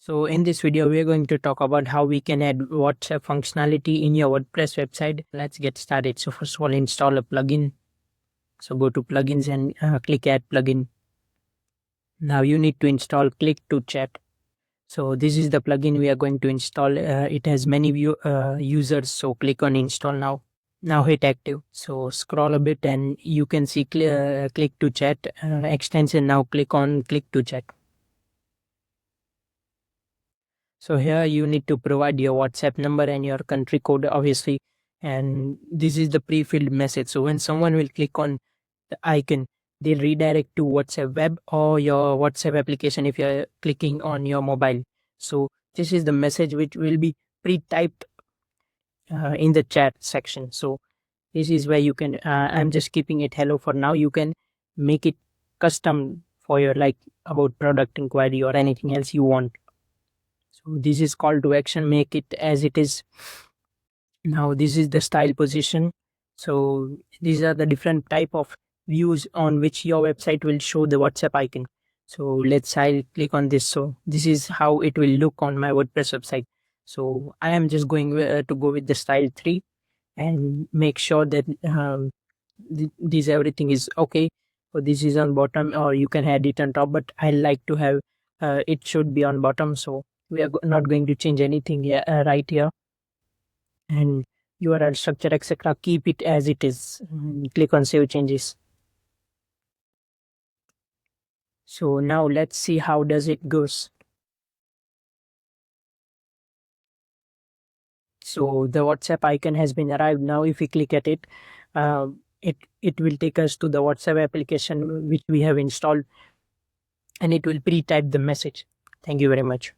So in this video, we are going to talk about how we can add WhatsApp functionality in your WordPress website. Let's get started. So first of all, install a plugin. So go to plugins and click add plugin. Now you need to install click to chat. So this is the plugin we are going to install. It has many users. So click on install now. Now hit active. So scroll a bit and you can see click to chat extension. Now click on click to chat. So here you need to provide your WhatsApp number and your country code, obviously. And this is the pre-filled message. So when someone will click on the icon, they'll redirect to WhatsApp web or your WhatsApp application if you're clicking on your mobile. So this is the message which will be pre-typed in the chat section. So this is where you can, I'm just keeping it hello for now. You can make it custom for your like about product inquiry or anything else you want. So this is call to action, make it as it is. Now this is the style position. So these are the different type of views on which your website will show the WhatsApp icon. So I'll click on this. So this is how it will look on my WordPress website. So I am just going to go with the style 3 and make sure that this everything is okay. So this is on bottom or you can add it on top, but I like to have it should be on bottom. So we are not going to change anything here, right here. And URL structure, etc. Keep it as it is. Click on save changes. So now let's see how does it goes. So the WhatsApp icon has been arrived. Now if we click at it, it will take us to the WhatsApp application which we have installed, and it will pre-type the message. Thank you very much.